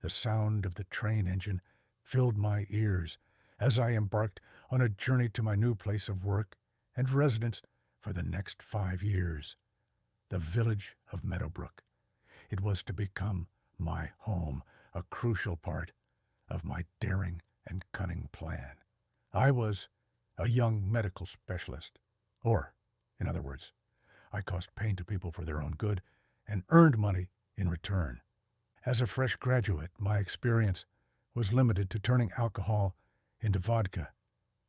The sound of the train engine filled my ears as I embarked on a journey to my new place of work and residence for the next 5 years, the village of Meadowbrook. It was to become my home, a crucial part of my daring and cunning plan. I was a young medical specialist, or, in other words, I caused pain to people for their own good and earned money in return. As a fresh graduate, my experience was limited to turning alcohol into vodka,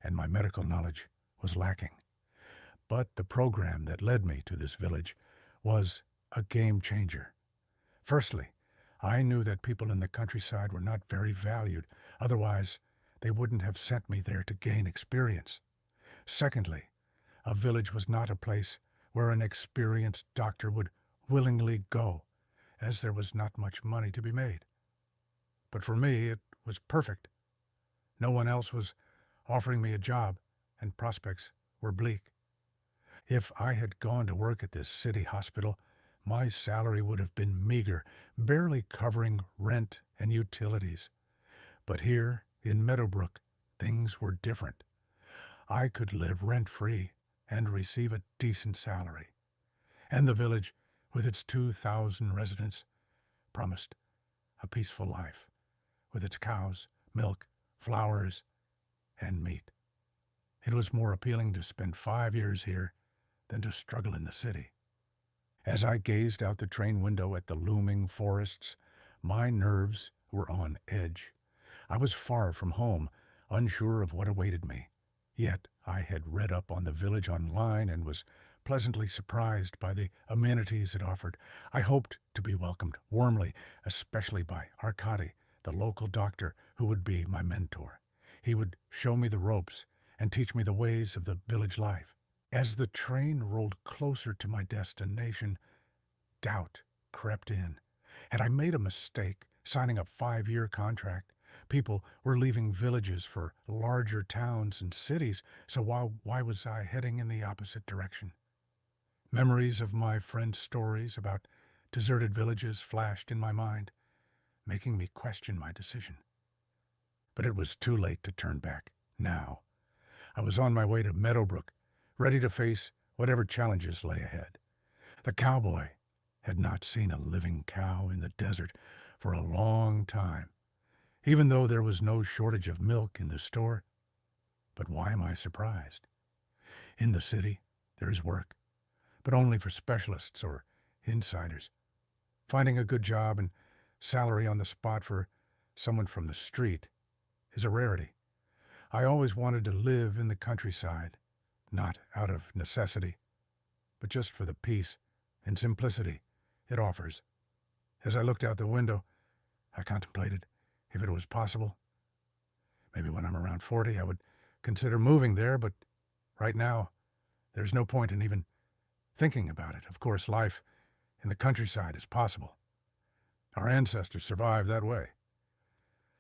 and my medical knowledge was lacking. But the program that led me to this village was a game changer. Firstly, I knew that people in the countryside were not very valued, otherwise they wouldn't have sent me there to gain experience. Secondly, a village was not a place where an experienced doctor would willingly go, as there was not much money to be made. But for me, it was perfect. No one else was offering me a job, and prospects were bleak. If I had gone to work at this city hospital, my salary would have been meager, barely covering rent and utilities. But here, in Meadowbrook, things were different. I could live rent-free and receive a decent salary. And the village, with its 2,000 residents, promised a peaceful life, with its cows, milk, flowers, and meat. It was more appealing to spend 5 years here than to struggle in the city. As I gazed out the train window at the looming forests, my nerves were on edge. I was far from home, unsure of what awaited me. Yet I had read up on the village online and was pleasantly surprised by the amenities it offered. I hoped to be welcomed warmly, especially by Arkady, the local doctor who would be my mentor. He would show me the ropes and teach me the ways of the village life. As the train rolled closer to my destination, doubt crept in. Had I made a mistake signing a 5-year contract? People were leaving villages for larger towns and cities, so why was I heading in the opposite direction? Memories of my friends' stories about deserted villages flashed in my mind, making me question my decision. But it was too late to turn back now. I was on my way to Meadowbrook, ready to face whatever challenges lay ahead. The cowboy had not seen a living cow in the desert for a long time, even though there was no shortage of milk in the store. But why am I surprised? In the city, there is work, but only for specialists or insiders. Finding a good job and salary on the spot for someone from the street is a rarity. I always wanted to live in the countryside, not out of necessity, but just for the peace and simplicity it offers. As I looked out the window, I contemplated if it was possible. Maybe when I'm around 40, I would consider moving there, but right now, there's no point in even thinking about it. Of course, life in the countryside is possible. Our ancestors survived that way.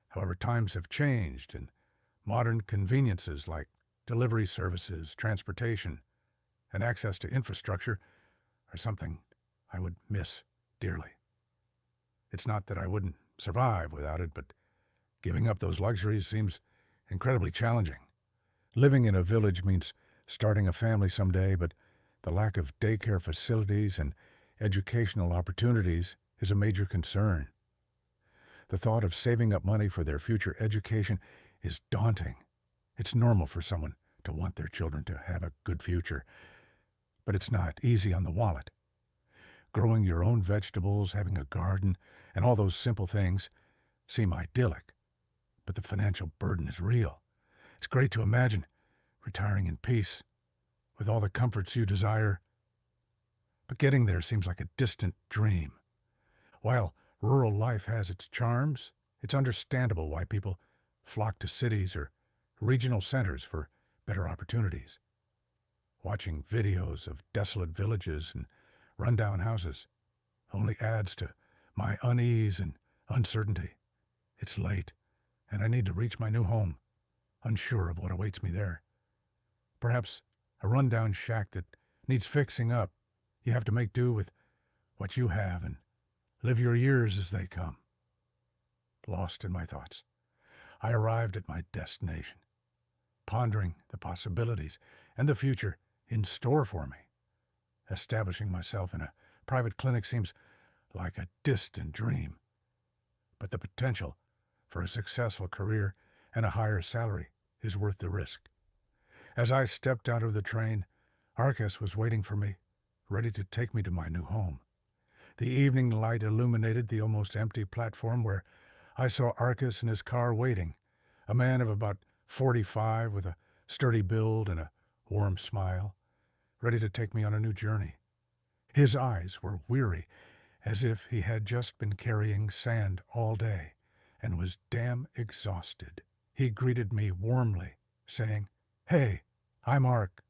However, times have changed, and modern conveniences like delivery services, transportation, and access to infrastructure are something I would miss dearly. It's not that I wouldn't survive without it, but giving up those luxuries seems incredibly challenging. Living in a village means starting a family someday, but the lack of daycare facilities and educational opportunities is a major concern. The thought of saving up money for their future education is daunting. It's normal for someone to want their children to have a good future, but it's not easy on the wallet. Growing your own vegetables, having a garden, and all those simple things seem idyllic, but the financial burden is real. It's great to imagine retiring in peace, with all the comforts you desire, but getting there seems like a distant dream. While rural life has its charms, it's understandable why people flock to cities or regional centers for better opportunities. Watching videos of desolate villages and rundown houses only adds to my unease and uncertainty. It's late, and I need to reach my new home, unsure of what awaits me there. Perhaps a rundown shack that needs fixing up. You have to make do with what you have and live your years as they come. lost in my thoughts. I arrived at my destination, pondering the possibilities and the future in store for me. Establishing myself in a private clinic seems like a distant dream, but the potential for a successful career and a higher salary is worth the risk. As I stepped out of the train, Arcus was waiting for me, ready to take me to my new home. The evening light illuminated the almost empty platform where I saw Arcus in his car waiting, a man of about 45 with a sturdy build and a warm smile, ready to take me on a new journey. His eyes were weary, as if he had just been carrying sand all day and was damn exhausted. He greeted me warmly, saying, "Hey, I'm Ark.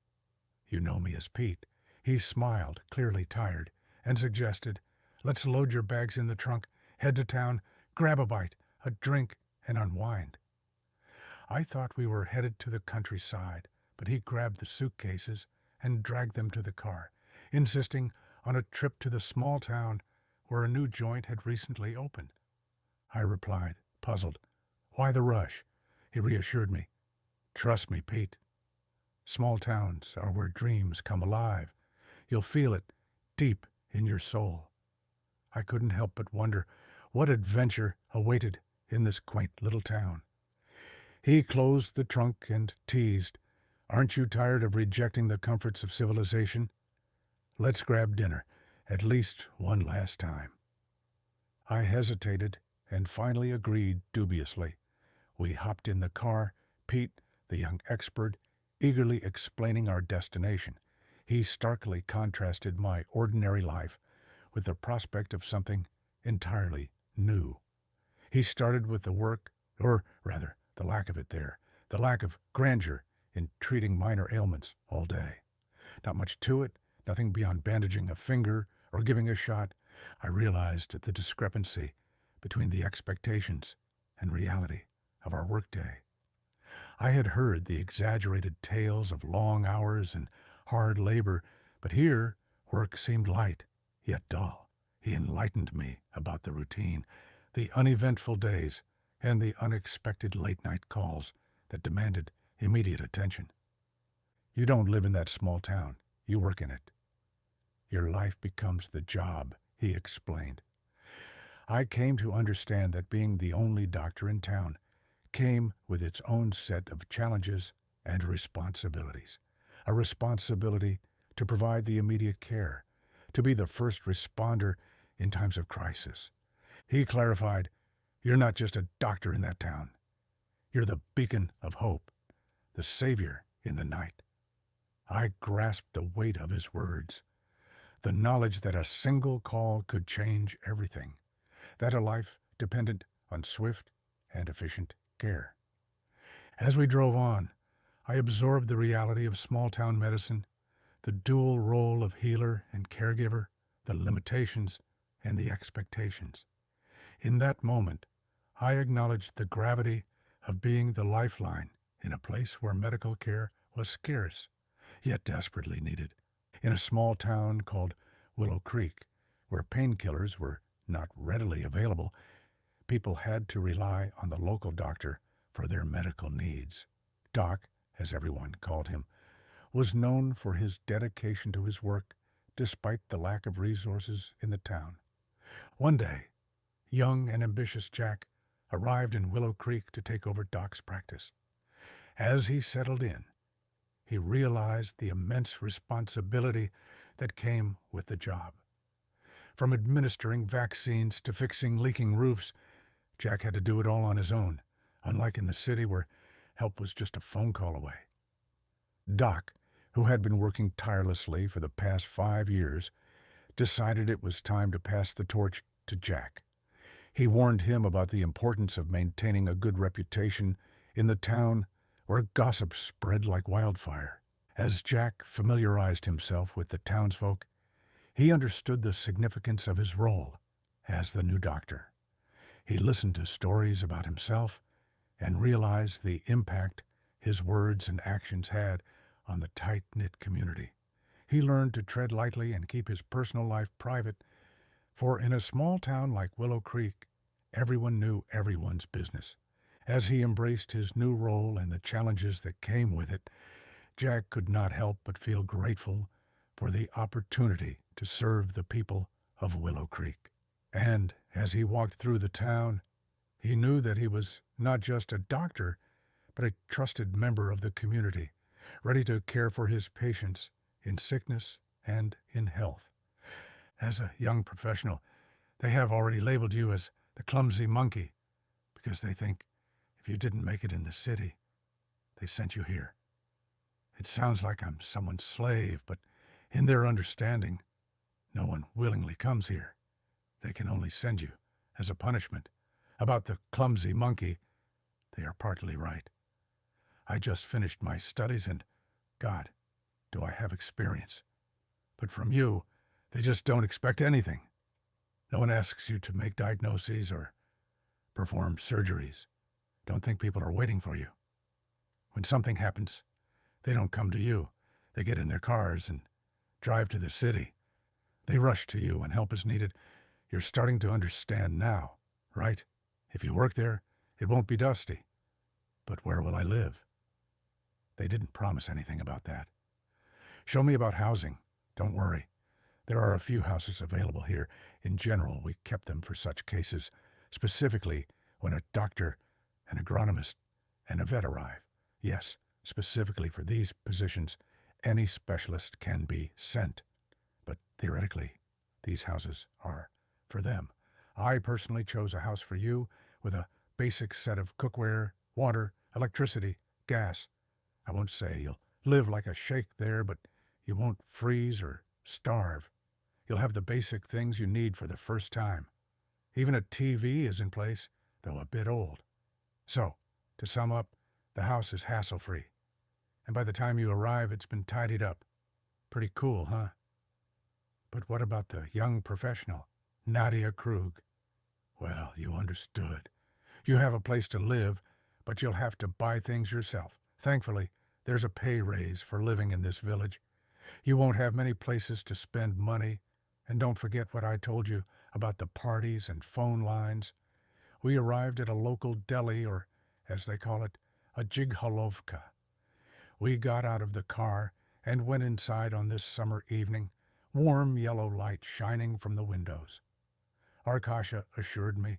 You know me as Pete." He smiled, clearly tired, and suggested, "Let's load your bags in the trunk, head to town, grab a bite, a drink, and unwind." I thought we were headed to the countryside, but he grabbed the suitcases and dragged them to the car, insisting on a trip to the small town where a new joint had recently opened. I replied, puzzled, "Why the rush?" He reassured me, "Trust me, Pete. Small towns are where dreams come alive. You'll feel it deep in your soul." I couldn't help but wonder what adventure awaited in this quaint little town. He closed the trunk and teased, "Aren't you tired of rejecting the comforts of civilization? Let's grab dinner, at least one last time." I hesitated and finally agreed dubiously. We hopped in the car, Pete, the young expert, eagerly explaining our destination. He starkly contrasted my ordinary life with the prospect of something entirely new. He started with the work, or rather, the lack of it there, the lack of grandeur in treating minor ailments all day. Not much to it, nothing beyond bandaging a finger or giving a shot. I realized the discrepancy between the expectations and reality of our workday. I had heard the exaggerated tales of long hours and hard labor, but here work seemed light, yet dull. He enlightened me about the routine, the uneventful days, and the unexpected late-night calls that demanded immediate attention. "You don't live in that small town. You work in it. Your life becomes the job," he explained. I came to understand that being the only doctor in town came with its own set of challenges and responsibilities. A responsibility to provide the immediate care, to be the first responder in times of crisis. He clarified, "You're not just a doctor in that town. You're the beacon of hope, the savior in the night." I grasped the weight of his words, the knowledge that a single call could change everything, that a life dependent on swift and efficient care. As we drove on, I absorbed the reality of small-town medicine, the dual role of healer and caregiver, the limitations and the expectations. In that moment, I acknowledged the gravity of being the lifeline in a place where medical care was scarce, yet desperately needed. In a small town called Willow Creek, where painkillers were not readily available, people had to rely on the local doctor for their medical needs. Doc, as everyone called him, was known for his dedication to his work despite the lack of resources in the town. One day, young and ambitious Jack arrived in Willow Creek to take over Doc's practice. As he settled in, he realized the immense responsibility that came with the job. From administering vaccines to fixing leaking roofs, Jack had to do it all on his own, unlike in the city where help was just a phone call away. Doc, who had been working tirelessly for the past 5 years, decided it was time to pass the torch to Jack. He warned him about the importance of maintaining a good reputation in the town where gossip spread like wildfire. As Jack familiarized himself with the townsfolk, he understood the significance of his role as the new doctor. He listened to stories about himself and realized the impact his words and actions had on the tight-knit community. He learned to tread lightly and keep his personal life private, for in a small town like Willow Creek, everyone knew everyone's business. As he embraced his new role and the challenges that came with it, Jack could not help but feel grateful for the opportunity to serve the people of Willow Creek. And as he walked through the town, he knew that he was not just a doctor, but a trusted member of the community, ready to care for his patients in sickness and in health. As a young professional, they have already labeled you as the clumsy monkey because they think if you didn't make it in the city, they sent you here. It sounds like I'm someone's slave, but in their understanding, no one willingly comes here. They can only send you as a punishment. About the clumsy monkey, they are partly right. I just finished my studies and, God, do I have experience. But from you, they just don't expect anything. No one asks you to make diagnoses or perform surgeries. Don't think people are waiting for you. When something happens, they don't come to you. They get in their cars and drive to the city. They rush to you when help is needed. You're starting to understand now, right? If you work there, it won't be dusty. But where will I live? They didn't promise anything about that. Show me about housing. Don't worry. There are a few houses available here. In general, we kept them for such cases, specifically when a doctor, an agronomist, and a vet arrive. Yes, specifically for these positions, any specialist can be sent. But theoretically, these houses are for them. I personally chose a house for you with a basic set of cookware, water, electricity, gas. I won't say you'll live like a sheik there, but you won't freeze or starve. You'll have the basic things you need for the first time. Even a TV is in place, though a bit old. So, to sum up, the house is hassle-free. And by the time you arrive, it's been tidied up. Pretty cool, huh? But what about the young professional, Nadia Krug? Well, you understood. You have a place to live, but you'll have to buy things yourself. Thankfully, there's a pay raise for living in this village. You won't have many places to spend money. And don't forget what I told you about the parties and phone lines. We arrived at a local deli, or, as they call it, a jighalovka. We got out of the car and went inside on this summer evening, warm yellow light shining from the windows. Arkasha assured me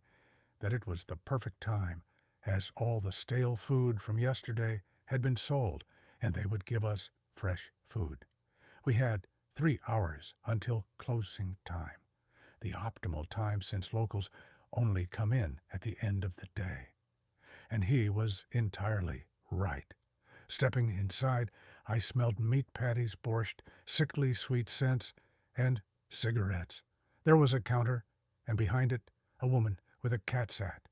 that it was the perfect time, as all the stale food from yesterday had been sold, and they would give us fresh food. We had 3 hours until closing time, the optimal time since locals only come in at the end of the day. And he was entirely right. Stepping inside, I smelled meat patties, borscht, sickly sweet scents, and cigarettes. There was a counter, and behind it, a woman with a cat sat.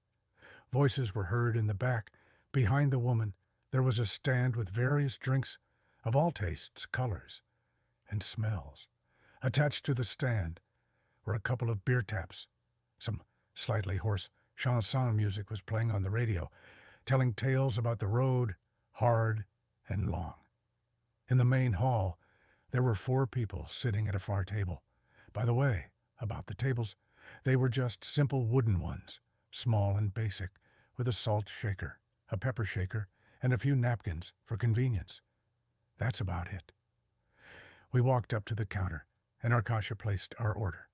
Voices were heard in the back. Behind the woman, there was a stand with various drinks of all tastes, colors, and smells. Attached to the stand were a couple of beer taps. Some slightly hoarse chanson music was playing on the radio, telling tales about the road, hard and long. In the main hall, there were 4 people sitting at a far table. By the way, about the tables, they were just simple wooden ones, small and basic, with a salt shaker, a pepper shaker, and a few napkins for convenience. That's about it. We walked up to the counter, and Arkasha placed our order.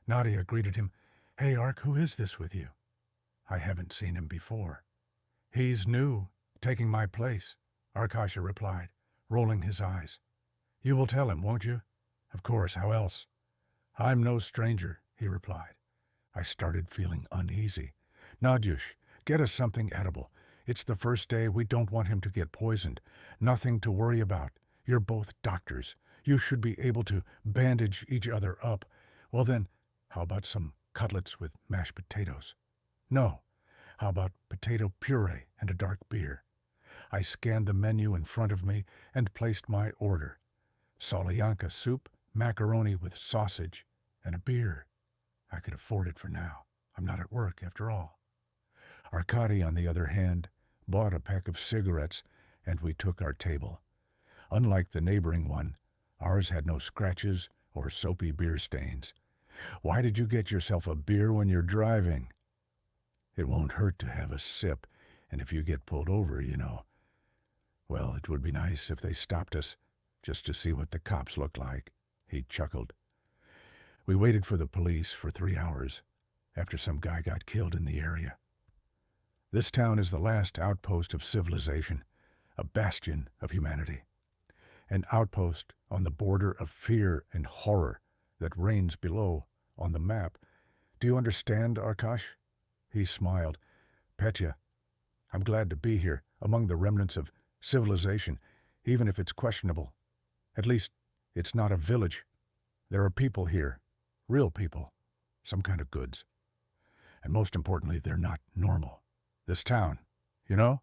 Nadia greeted him. "Hey, Ark, who is this with you?" "I haven't seen him before." "He's new, taking my place," Arkasha replied, rolling his eyes. "You will tell him, won't you?" "Of course, how else?" "I'm no stranger," he replied. I started feeling uneasy. "Nadyush, get us something edible. It's the first day. We don't want him to get poisoned. Nothing to worry about. You're both doctors. You should be able to bandage each other up. Well then, how about some cutlets with mashed potatoes?" "No. How about potato puree and a dark beer?" I scanned the menu in front of me and placed my order. Solyanka soup, macaroni with sausage, and a beer. I could afford it for now. I'm not at work, after all. Arkady, on the other hand, bought a pack of cigarettes, and we took our table. Unlike the neighboring one, ours had no scratches or soapy beer stains. "Why did you get yourself a beer when you're driving?" It won't hurt to have a sip, and if you get pulled over, well, it would be nice if they stopped us, just to see what the cops look like." He chuckled. We waited for the police for 3 hours, after some guy got killed in the area. This town is the last outpost of civilization, a bastion of humanity, an outpost on the border of fear and horror that reigns below on the map. "Do you understand, Arkash?" He smiled. "Petya, I'm glad to be here, among the remnants of civilization, even if it's questionable. At least, it's not a village. There are people here, real people, some kind of goods. And most importantly, they're not normal. This town, you know?"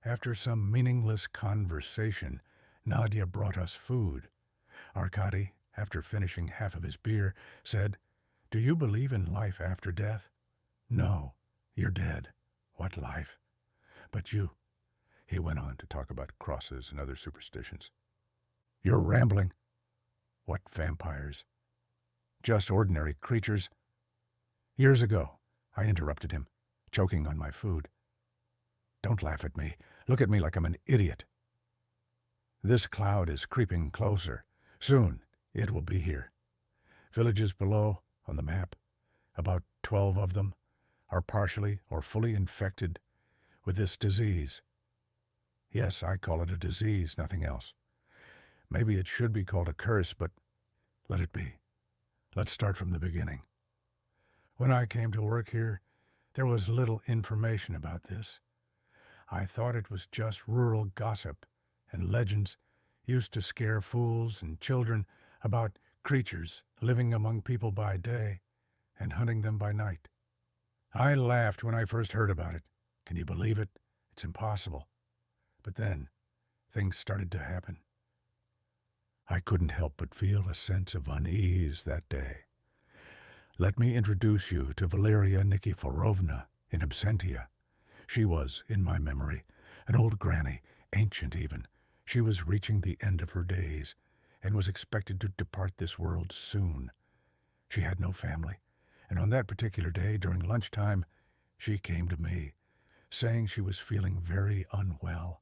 After some meaningless conversation, Nadia brought us food. Arkady, after finishing half of his beer, said, "Do you believe in life after death?" "No, you're dead. What life? But you," he went on to talk about crosses and other superstitions. "You're rambling." "What vampires? Just ordinary creatures." "Years ago," I interrupted him, choking on my food. "Don't laugh at me. Look at me like I'm an idiot." "This cloud is creeping closer. Soon it will be here. Villages below, on the map, about 12 of them, are partially or fully infected with this disease. Yes, I call it a disease, nothing else. Maybe it should be called a curse, but let it be. Let's start from the beginning. When I came to work here, there was little information about this. I thought it was just rural gossip and legends used to scare fools and children about creatures living among people by day and hunting them by night. I laughed when I first heard about it. Can you believe it? It's impossible. But then, things started to happen. I couldn't help but feel a sense of unease that day. Let me introduce you to Valeria Nikiforovna in absentia. She was, in my memory, an old granny, ancient even. She was reaching the end of her days and was expected to depart this world soon. She had no family, and on that particular day, during lunchtime, she came to me, saying she was feeling very unwell.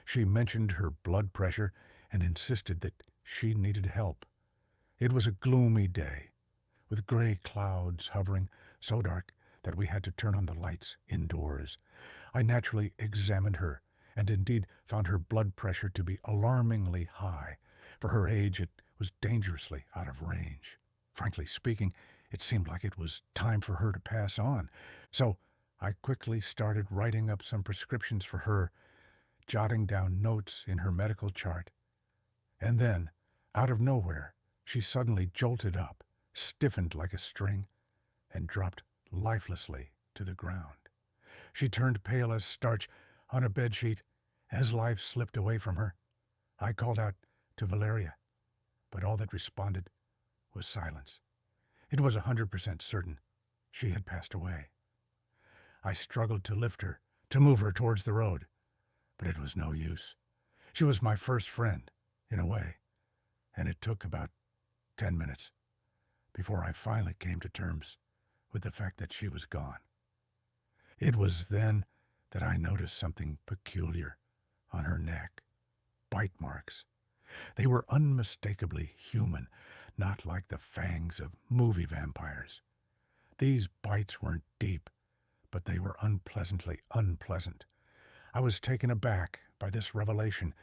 She mentioned her blood pressure and insisted that she needed help. It was a gloomy day, with gray clouds hovering so dark that we had to turn on the lights indoors. I naturally examined her, and indeed found her blood pressure to be alarmingly high. For her age, it was dangerously out of range. Frankly speaking, it seemed like it was time for her to pass on. So I quickly started writing up some prescriptions for her, jotting down notes in her medical chart. And then, out of nowhere, she suddenly jolted up, stiffened like a string, and dropped lifelessly to the ground. She turned pale as starch on a bedsheet as life slipped away from her. I called out to Valeria, but all that responded was silence. It was 100% certain she had passed away. I struggled to lift her, to move her towards the road, but it was no use. She was my first friend, in a way, and it took about 10 minutes before I finally came to terms with the fact that she was gone. It was then that I noticed something peculiar on her neck. Bite marks. They were unmistakably human, not like the fangs of movie vampires. These bites weren't deep, but they were unpleasantly unpleasant. I was taken aback by this revelation,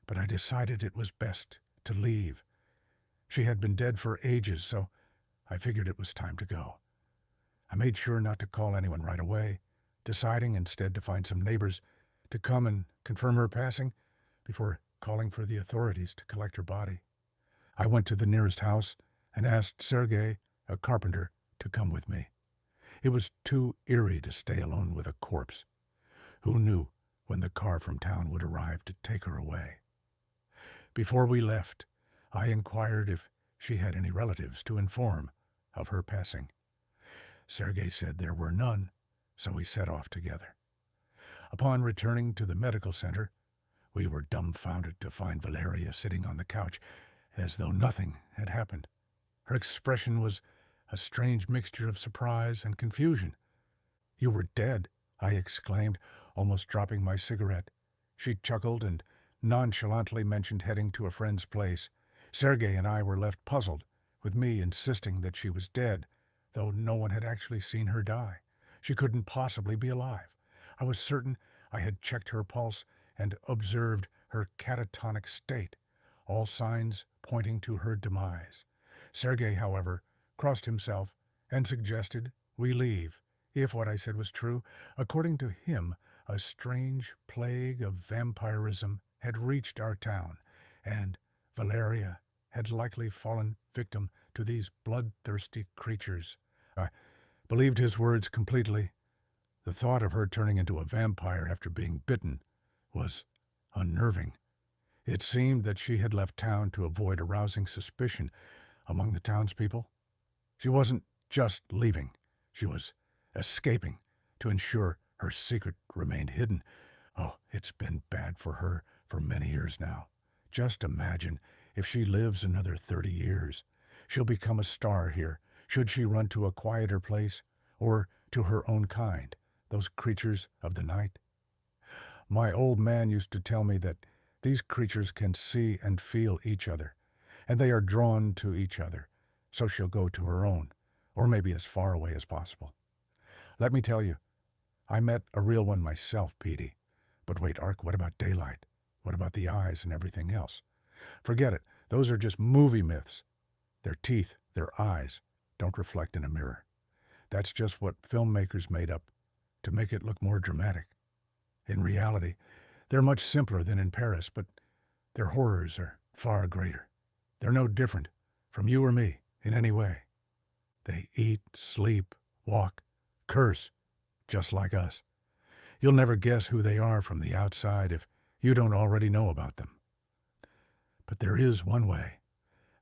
but I decided it was best to leave. She had been dead for ages, so I figured it was time to go. I made sure not to call anyone right away, deciding instead to find some neighbors to come and confirm her passing before calling for the authorities to collect her body. I went to the nearest house and asked Sergei, a carpenter, to come with me. It was too eerie to stay alone with a corpse. Who knew when the car from town would arrive to take her away? Before we left, I inquired if she had any relatives to inform of her passing. Sergei said there were none, so we set off together. Upon returning to the medical center, we were dumbfounded to find Valeria sitting on the couch as though nothing had happened. Her expression was a strange mixture of surprise and confusion. You were dead, I exclaimed, almost dropping my cigarette. She chuckled and nonchalantly mentioned heading to a friend's place. Sergei and I were left puzzled, with me insisting that she was dead, though no one had actually seen her die. She couldn't possibly be alive. I was certain I had checked her pulse and observed her catatonic state, all signs pointing to her demise. Sergei, however, crossed himself and suggested we leave, if what I said was true. According to him, a strange plague of vampirism had reached our town, and Valeria had likely fallen victim to these bloodthirsty creatures. I believed his words completely. The thought of her turning into a vampire after being bitten was unnerving. It seemed that she had left town to avoid arousing suspicion among the townspeople. She wasn't just leaving. She was escaping to ensure her secret remained hidden. Oh, it's been bad for her for many years now. Just imagine if she lives another 30 years. She'll become a star here, should she run to a quieter place or to her own kind, those creatures of the night. My old man used to tell me that these creatures can see and feel each other, and they are drawn to each other, so she'll go to her own, or maybe as far away as possible. Let me tell you, I met a real one myself, Petey. But wait, Ark, what about daylight? What about the eyes and everything else? Forget it. Those are just movie myths. Their teeth, their eyes, don't reflect in a mirror. That's just what filmmakers made up to make it look more dramatic. In reality, they're much simpler than in Paris, but their horrors are far greater. They're no different from you or me in any way. They eat, sleep, walk, curse, just like us. You'll never guess who they are from the outside if you don't already know about them. But there is one way.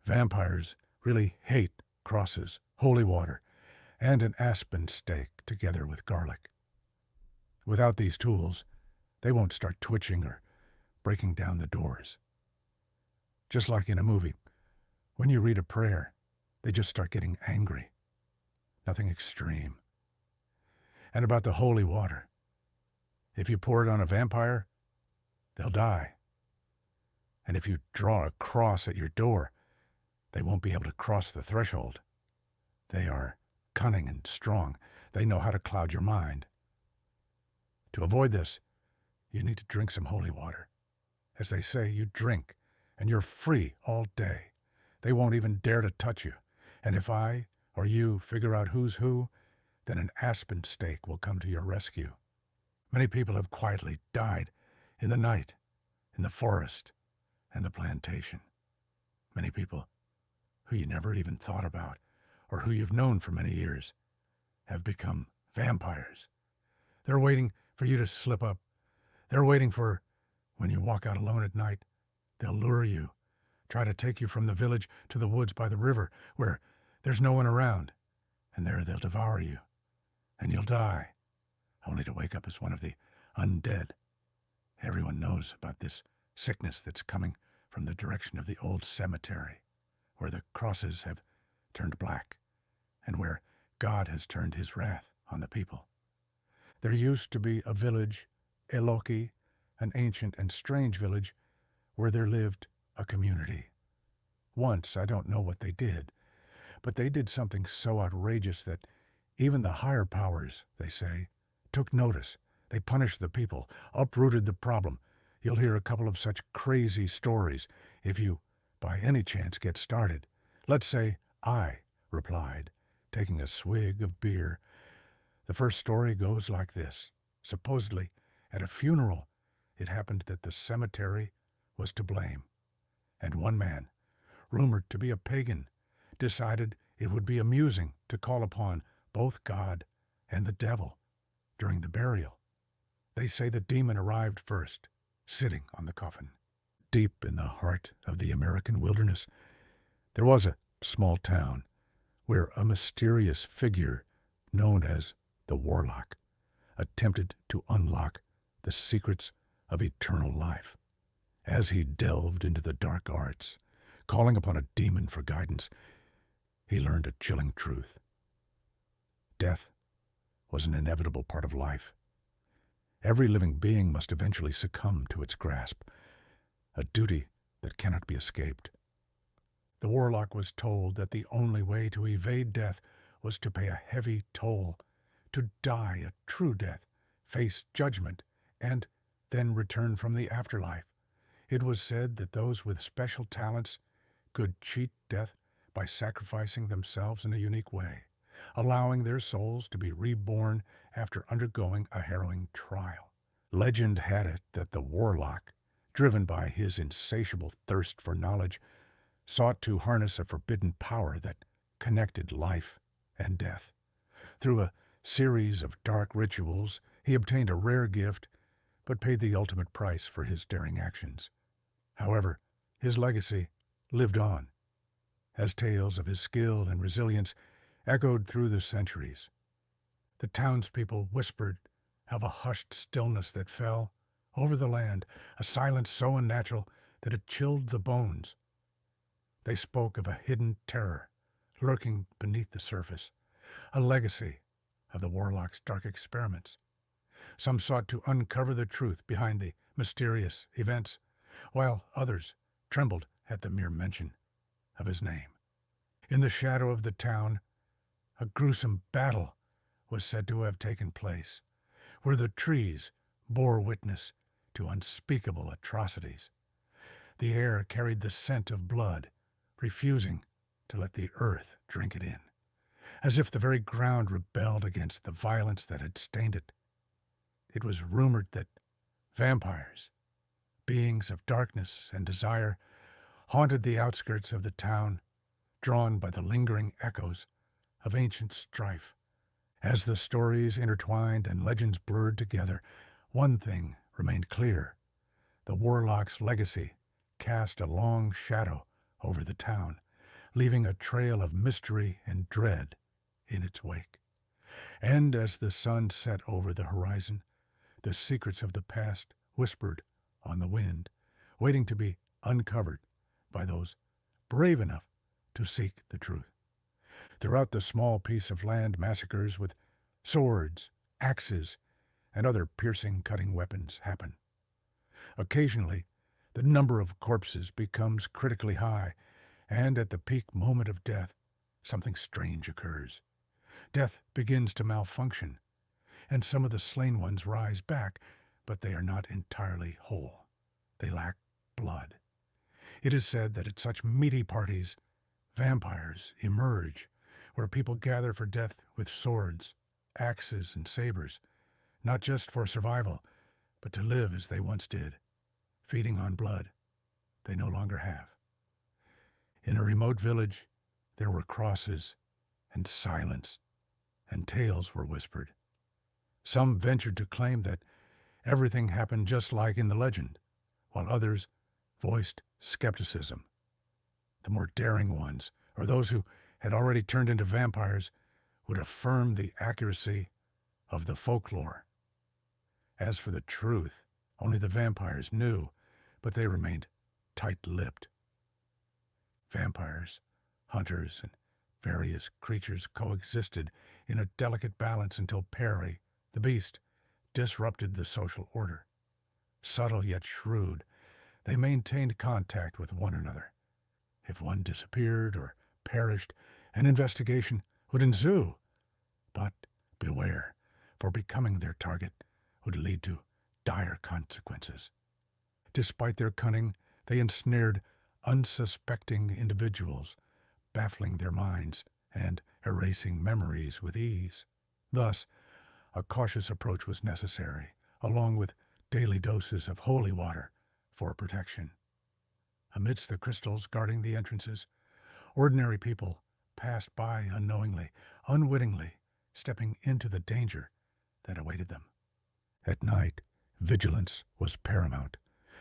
Vampires really hate crosses, holy water, and an aspen stake together with garlic. Without these tools, they won't start twitching or breaking down the doors. Just like in a movie, when you read a prayer, they just start getting angry. Nothing extreme. And about the holy water, if you pour it on a vampire, they'll die. And if you draw a cross at your door, they won't be able to cross the threshold. They are cunning and strong. They know how to cloud your mind. To avoid this, you need to drink some holy water. As they say, you drink, and you're free all day. They won't even dare to touch you. And if I or you figure out who's who, then an aspen stake will come to your rescue. Many people have quietly died in the night, in the forest, and the plantation. Many people who you never even thought about, or who you've known for many years, have become vampires. They're waiting for you to slip up. They're waiting for when you walk out alone at night. They'll lure you, try to take you from the village to the woods by the river, where there's no one around, and there they'll devour you, and you'll die, only to wake up as one of the undead. Everyone knows about this sickness that's coming from the direction of the old cemetery, where the crosses have turned black, and where God has turned his wrath on the people. There used to be a village, Eloki, an ancient and strange village, where there lived a community. Once, I don't know what they did, but they did something so outrageous that even the higher powers, they say, took notice. They punished the people, uprooted the problem. You'll hear a couple of such crazy stories if you, by any chance, get started. Let's say I replied, taking a swig of beer. The first story goes like this. Supposedly, at a funeral, it happened that the cemetery was to blame, and one man, rumored to be a pagan, decided it would be amusing to call upon both God and the devil during the burial. They say the demon arrived first, sitting on the coffin. Deep in the heart of the American wilderness, there was a small town where a mysterious figure known as the Warlock attempted to unlock the secrets of eternal life. As he delved into the dark arts, calling upon a demon for guidance, he learned a chilling truth. Death was an inevitable part of life. Every living being must eventually succumb to its grasp, a duty that cannot be escaped. The warlock was told that the only way to evade death was to pay a heavy toll, to die a true death, face judgment, and then return from the afterlife. It was said that those with special talents could cheat death by sacrificing themselves in a unique way, allowing their souls to be reborn after undergoing a harrowing trial. Legend had it that the warlock, driven by his insatiable thirst for knowledge, sought to harness a forbidden power that connected life and death. Through a series of dark rituals, he obtained a rare gift, but paid the ultimate price for his daring actions. However, his legacy lived on, as tales of his skill and resilience echoed through the centuries. The townspeople whispered of a hushed stillness that fell over the land, a silence so unnatural that it chilled the bones. They spoke of a hidden terror lurking beneath the surface, a legacy of the warlock's dark experiments. Some sought to uncover the truth behind the mysterious events, while others trembled at the mere mention of his name. In the shadow of the town, a gruesome battle was said to have taken place, where the trees bore witness to unspeakable atrocities. The air carried the scent of blood, refusing to let the earth drink it in, as if the very ground rebelled against the violence that had stained it. It was rumored that vampires, beings of darkness and desire, haunted the outskirts of the town, drawn by the lingering echoes of ancient strife. As the stories intertwined and legends blurred together, one thing remained clear. The warlock's legacy cast a long shadow over the town, leaving a trail of mystery and dread in its wake. And as the sun set over the horizon, the secrets of the past whispered on the wind, waiting to be uncovered by those brave enough to seek the truth. Throughout the small piece of land, massacres with swords, axes, and other piercing, cutting weapons happen. Occasionally, the number of corpses becomes critically high, and at the peak moment of death, something strange occurs. Death begins to malfunction, and some of the slain ones rise back, but they are not entirely whole. They lack blood. It is said that at such meaty parties, vampires emerge, where people gather for death with swords, axes, and sabers, not just for survival, but to live as they once did, feeding on blood they no longer have. In a remote village, there were crosses and silence, and tales were whispered. Some ventured to claim that everything happened just like in the legend, while others voiced skepticism. The more daring ones, or those who had already turned into vampires, would affirm the accuracy of the folklore. As for the truth, only the vampires knew, but they remained tight-lipped. Vampires, hunters, and various creatures coexisted in a delicate balance until Perry, the beast, disrupted the social order. Subtle yet shrewd, they maintained contact with one another. If one disappeared or perished, an investigation would ensue. But beware, for becoming their target would lead to dire consequences. Despite their cunning, they ensnared unsuspecting individuals, baffling their minds and erasing memories with ease. Thus, a cautious approach was necessary, along with daily doses of holy water for protection. Amidst the crystals guarding the entrances, ordinary people passed by unknowingly, unwittingly, stepping into the danger that awaited them. At night, vigilance was paramount,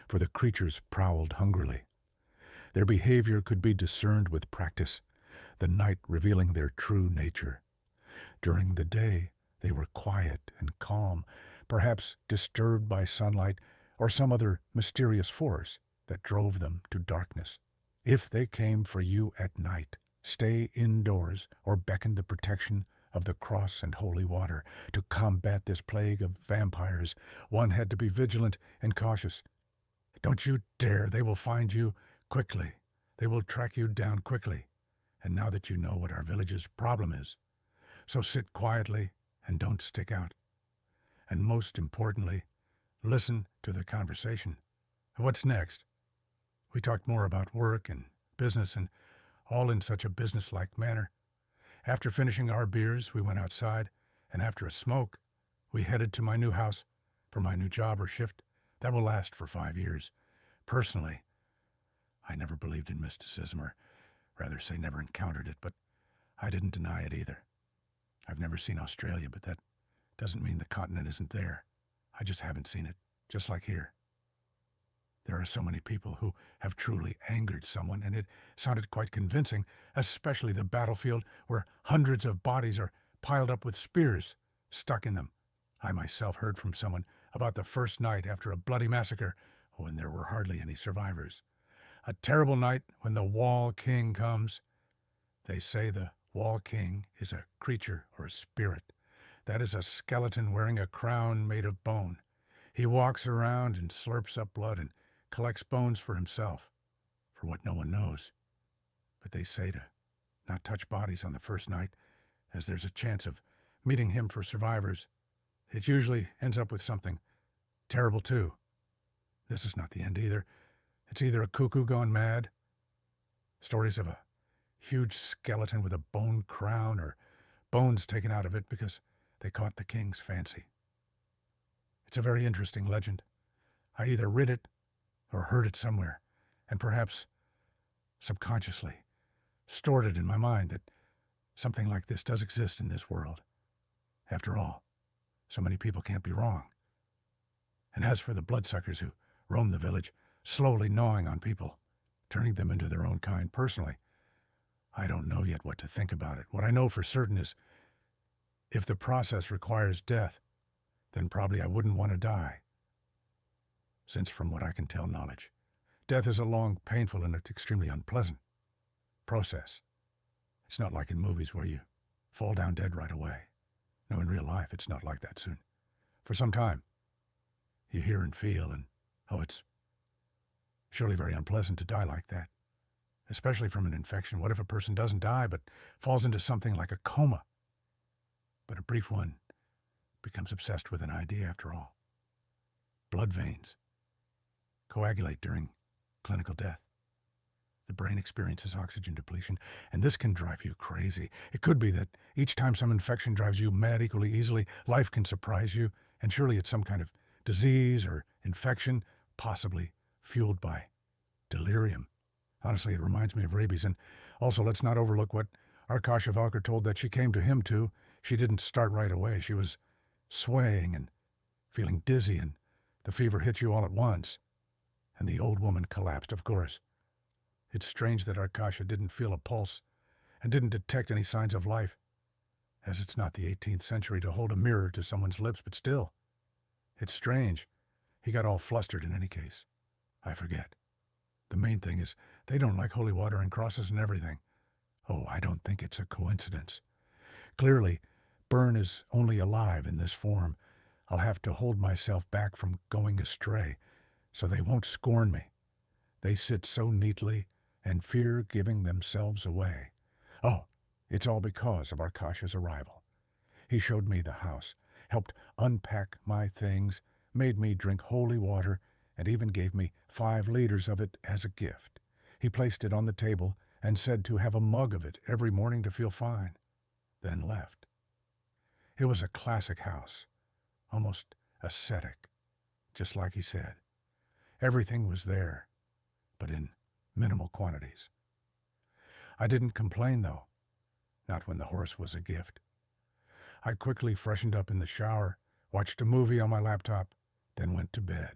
for the creatures prowled hungrily. Their behavior could be discerned with practice, the night revealing their true nature. During the day, they were quiet and calm, perhaps disturbed by sunlight or some other mysterious force that drove them to darkness. If they came for you at night, stay indoors or beckon the protection of the cross and holy water. To combat this plague of vampires, one had to be vigilant and cautious. Don't you dare, they will find you quickly. They will track you down quickly. And now that you know what our village's problem is, so sit quietly and don't stick out. And most importantly, listen to the conversation. What's next? We talked more about work and business, and all in such a businesslike manner. After finishing our beers, we went outside, and after a smoke, we headed to my new house for my new job or shift that will last for 5 years. Personally, I never believed in mysticism, or rather say never encountered it, but I didn't deny it either. I've never seen Australia, but that doesn't mean the continent isn't there. I just haven't seen it, just like here. There are so many people who have truly angered someone, and it sounded quite convincing, especially the battlefield where hundreds of bodies are piled up with spears stuck in them. I myself heard from someone about the first night after a bloody massacre when there were hardly any survivors. A terrible night when the Wall King comes. They say the Wall King is a creature or a spirit. That is a skeleton wearing a crown made of bone. He walks around and slurps up blood and collects bones for himself, for what no one knows. But they say to not touch bodies on the first night, as there's a chance of meeting him for survivors. It usually ends up with something terrible too. This is not the end either. It's either a cuckoo gone mad, stories of a huge skeleton with a bone crown, or bones taken out of it because they caught the king's fancy. It's a very interesting legend. I either read it or heard it somewhere, and perhaps subconsciously stored it in my mind that something like this does exist in this world. After all, so many people can't be wrong. And as for the bloodsuckers who roam the village, slowly gnawing on people, turning them into their own kind, personally, I don't know yet what to think about it. What I know for certain is, if the process requires death, then probably I wouldn't want to die. Since from what I can tell knowledge, death is a long, painful, and extremely unpleasant process. It's not like in movies where you fall down dead right away. No, in real life, it's not like that soon. For some time, you hear and feel, and it's surely very unpleasant to die like that, especially from an infection. What if a person doesn't die but falls into something like a coma? But a brief one becomes obsessed with an idea after all. Blood veins coagulate during clinical death. The brain experiences oxygen depletion, and this can drive you crazy. It could be that each time some infection drives you mad equally easily, life can surprise you, and surely it's some kind of disease or infection, possibly fueled by delirium. Honestly, it reminds me of rabies, and also let's not overlook what Arkasha Valker told that she came to him to. She didn't start right away. She was swaying and feeling dizzy, and the fever hit you all at once. And the old woman collapsed, of course. It's strange that Arkasha didn't feel a pulse and didn't detect any signs of life, as it's not the 18th century to hold a mirror to someone's lips, but still. It's strange. He got all flustered in any case. I forget. The main thing is they don't like holy water and crosses and everything. Oh, I don't think it's a coincidence. Clearly, Byrne is only alive in this form. I'll have to hold myself back from going astray, so they won't scorn me. They sit so neatly and fear giving themselves away. Oh, it's all because of Arkasha's arrival. He showed me the house, helped unpack my things, made me drink holy water, and even gave me 5 liters of it as a gift. He placed it on the table and said to have a mug of it every morning to feel fine, then left. It was a classic house, almost ascetic, just like he said. Everything was there, but in minimal quantities. I didn't complain, though, not when the horse was a gift. I quickly freshened up in the shower, watched a movie on my laptop, then went to bed.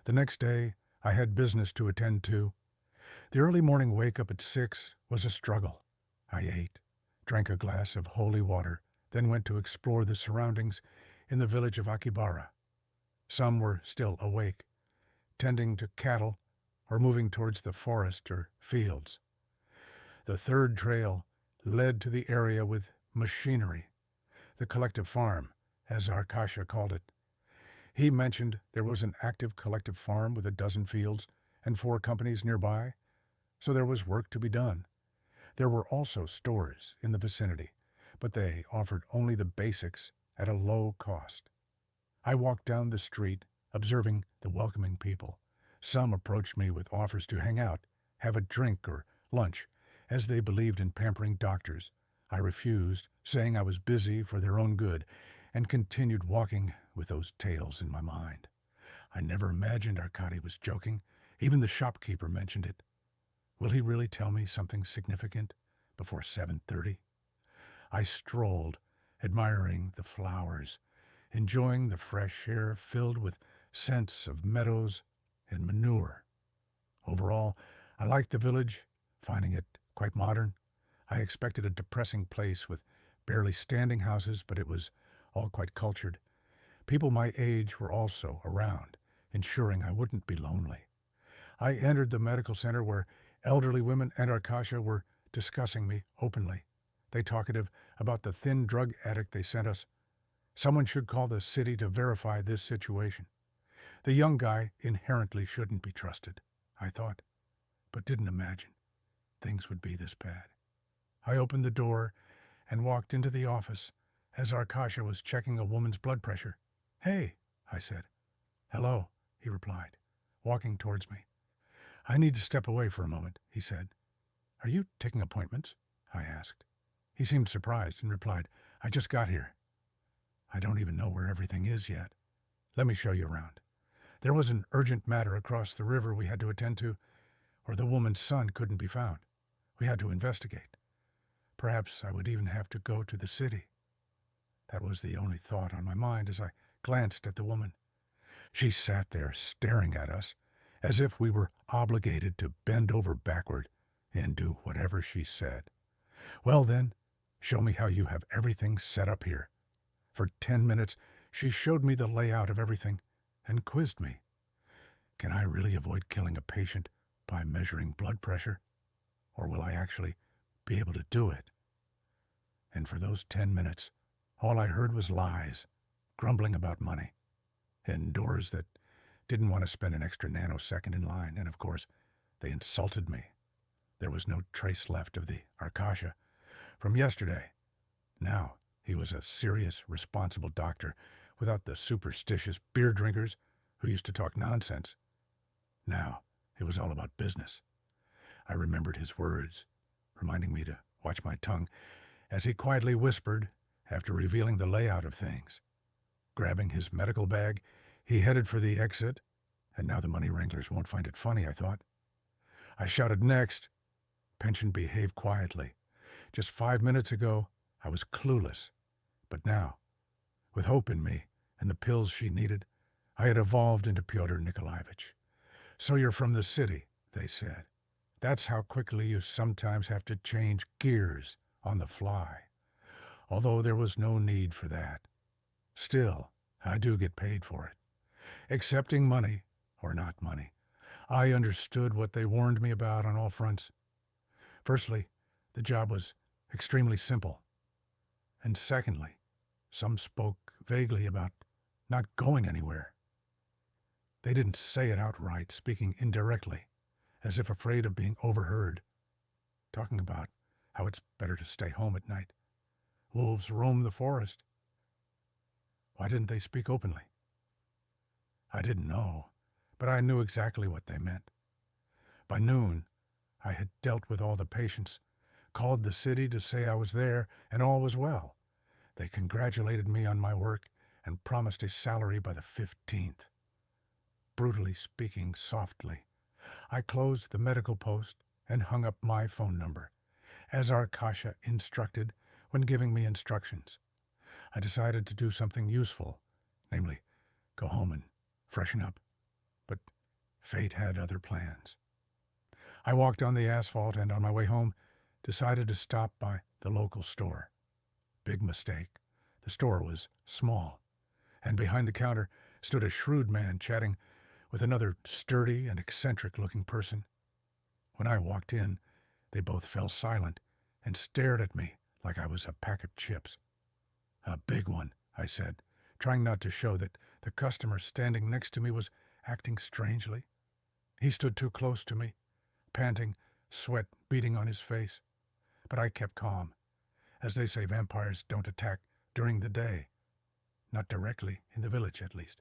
The next day, I had business to attend to. The early morning wake-up at 6 was a struggle. I ate, drank a glass of holy water, then went to explore the surroundings in the village of Akibara. Some were still awake, tending to cattle or moving towards the forest or fields. The third trail led to the area with machinery, the collective farm, as Arkasha called it. He mentioned there was an active collective farm with 12 fields and 4 companies nearby, so there was work to be done. There were also stores in the vicinity, but they offered only the basics at a low cost. I walked down the street, observing the welcoming people. Some approached me with offers to hang out, have a drink or lunch, as they believed in pampering doctors. I refused, saying I was busy for their own good, and continued walking with those tales in my mind. I never imagined Arkady was joking. Even the shopkeeper mentioned it. Will he really tell me something significant before 7:30? I strolled, admiring the flowers, enjoying the fresh air filled with scents of meadows and manure. Overall, I liked the village, finding it quite modern. I expected a depressing place with barely standing houses, but it was all quite cultured. People my age were also around, ensuring I wouldn't be lonely. I entered the medical center where elderly women and Arkasha were discussing me openly. They talkative about the thin drug addict they sent us. Someone should call the city to verify this situation. The young guy inherently shouldn't be trusted, I thought, but didn't imagine things would be this bad. I opened the door and walked into the office as Arkasha was checking a woman's blood pressure. "Hey," I said. "Hello," he replied, walking towards me. "I need to step away for a moment," he said. "Are you taking appointments?" I asked. He seemed surprised and replied, "I just got here. I don't even know where everything is yet. Let me show you around. There was an urgent matter across the river we had to attend to, or the woman's son couldn't be found. We had to investigate. Perhaps I would even have to go to the city." That was the only thought on my mind as I glanced at the woman. She sat there staring at us, as if we were obligated to bend over backward and do whatever she said. "Well then, show me how you have everything set up here." For 10 minutes, she showed me the layout of everything and quizzed me. Can I really avoid killing a patient by measuring blood pressure? Or will I actually be able to do it? And for those 10 minutes, all I heard was lies, grumbling about money, and doors that didn't want to spend an extra nanosecond in line, and of course, they insulted me. There was no trace left of the Arkasha from yesterday. Now, he was a serious, responsible doctor without the superstitious beer drinkers who used to talk nonsense. Now, it was all about business. I remembered his words, reminding me to watch my tongue, as he quietly whispered after revealing the layout of things. Grabbing his medical bag, he headed for the exit, and now the money wranglers won't find it funny, I thought. I shouted next. Pension behaved quietly. Just 5 minutes ago, I was clueless. But now, with hope in me and the pills she needed, I had evolved into Pyotr Nikolaevich. "So you're from the city," they said. "That's how quickly you sometimes have to change gears on the fly." Although there was no need for that. Still, I do get paid for it. Accepting money, or not money, I understood what they warned me about on all fronts. Firstly, the job was extremely simple. And secondly, some spoke vaguely about not going anywhere. They didn't say it outright, speaking indirectly, as if afraid of being overheard, talking about how it's better to stay home at night. Wolves roam the forest. Why didn't they speak openly? I didn't know, but I knew exactly what they meant. By noon, I had dealt with all the patients, called the city to say I was there and all was well. They congratulated me on my work and promised a salary by the 15th. Brutally speaking softly, I closed the medical post and hung up my phone number, as Arkasha instructed when giving me instructions. I decided to do something useful, namely, go home and freshen up. But fate had other plans. I walked on the asphalt and on my way home decided to stop by the local store. Big mistake. The store was small, and behind the counter stood a shrewd man chatting with another sturdy and eccentric-looking person. When I walked in, they both fell silent and stared at me like I was a pack of chips. A big one, I said, trying not to show that the customer standing next to me was acting strangely. He stood too close to me, panting, sweat beading on his face. But I kept calm. As they say, vampires don't attack during the day. Not directly, in the village at least.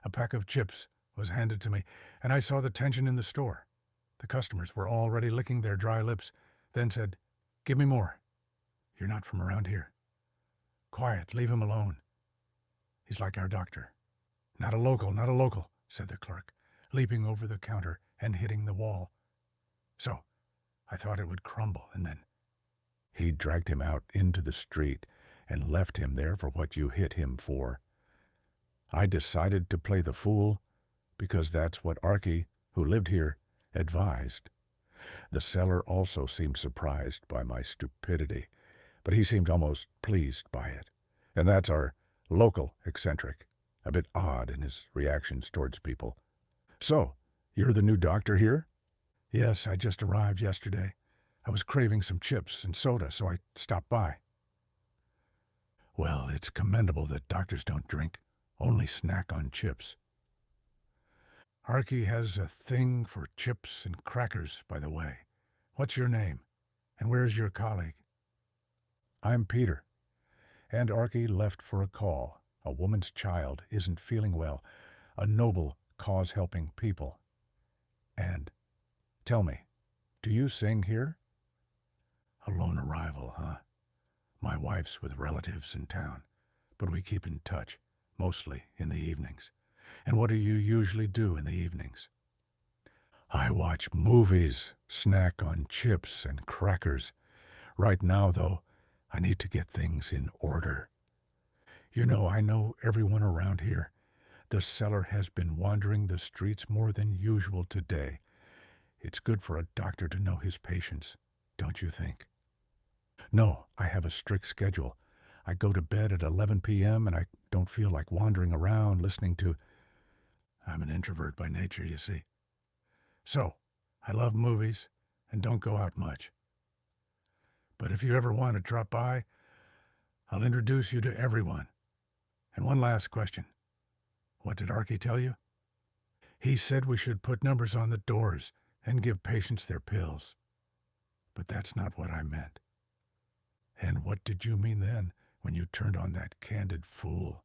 A pack of chips was handed to me, and I saw the tension in the store. The customers were already licking their dry lips, then said, "Give me more. You're not from around here. Quiet, leave him alone. He's like our doctor." "Not a local, not a local," said the clerk, leaping over the counter and hitting the wall. So, I thought it would crumble, and then he dragged him out into the street and left him there for what you hit him for. I decided to play the fool because that's what Archie, who lived here, advised. The seller also seemed surprised by my stupidity, but he seemed almost pleased by it. And that's our local eccentric, a bit odd in his reactions towards people. "So, you're the new doctor here?" "Yes, I just arrived yesterday. I was craving some chips and soda, so I stopped by." "Well, it's commendable that doctors don't drink, only snack on chips." "Archie has a thing for chips and crackers, by the way. What's your name? And where's your colleague?" "I'm Peter. And Archie left for a call. A woman's child isn't feeling well. A noble cause helping people. And, tell me, do you sing here?" "A lone arrival, huh? My wife's with relatives in town, but we keep in touch, mostly in the evenings. And what do you usually do in the evenings?" "I watch movies, snack on chips and crackers. Right now, though, I need to get things in order. You know, I know everyone around here. The seller has been wandering the streets more than usual today. It's good for a doctor to know his patients, don't you think?" "No, I have a strict schedule. I go to bed at 11 p.m. and I don't feel like wandering around listening to... I'm an introvert by nature, you see. So, I love movies and don't go out much. But if you ever want to drop by, I'll introduce you to everyone. And one last question. What did Archie tell you?" "He said we should put numbers on the doors and give patients their pills. But that's not what I meant." "And what did you mean then, when you turned on that candid fool?"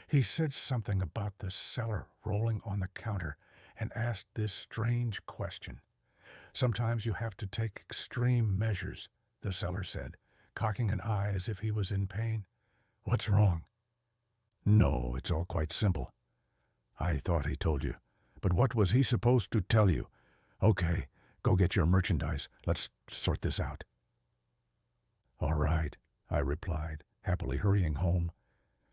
"He said something about the seller rolling on the counter and asked this strange question. 'Sometimes you have to take extreme measures,' the seller said, cocking an eye as if he was in pain. 'What's wrong?' "No, it's all quite simple." "I thought he told you. But what was he supposed to tell you? Okay, go get your merchandise. Let's sort this out." "All right," I replied, happily hurrying home.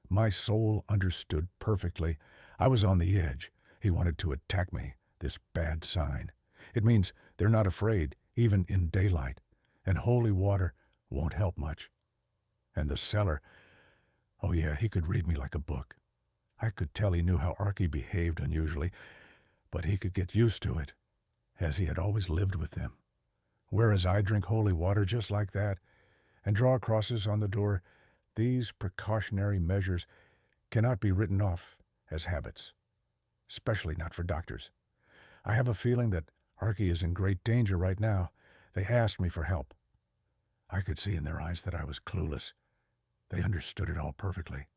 My soul understood perfectly. I was on the edge. He wanted to attack me, this bad sign. It means they're not afraid, even in daylight. And holy water won't help much. And the seller, oh yeah, he could read me like a book. I could tell he knew how Archie behaved unusually, but he could get used to it, as he had always lived with them. Whereas I drink holy water just like that, and draw crosses on the door, these precautionary measures cannot be written off as habits, especially not for doctors. I have a feeling that Archie is in great danger right now. They asked me for help. I could see in their eyes that I was clueless. They understood it all perfectly.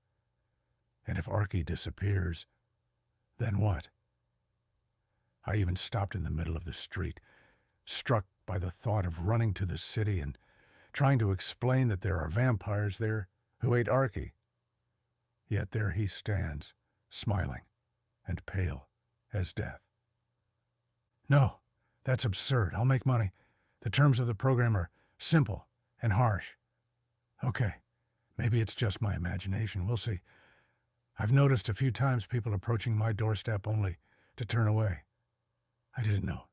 And if Archie disappears, then what? I even stopped in the middle of the street, struck by the thought of running to the city and trying to explain that there are vampires there who ate Archie. Yet there he stands, smiling and pale as death. "No, that's absurd. I'll make money. The terms of the program are simple and harsh." "Okay, maybe it's just my imagination. We'll see. I've noticed a few times people approaching my doorstep only to turn away. I didn't know."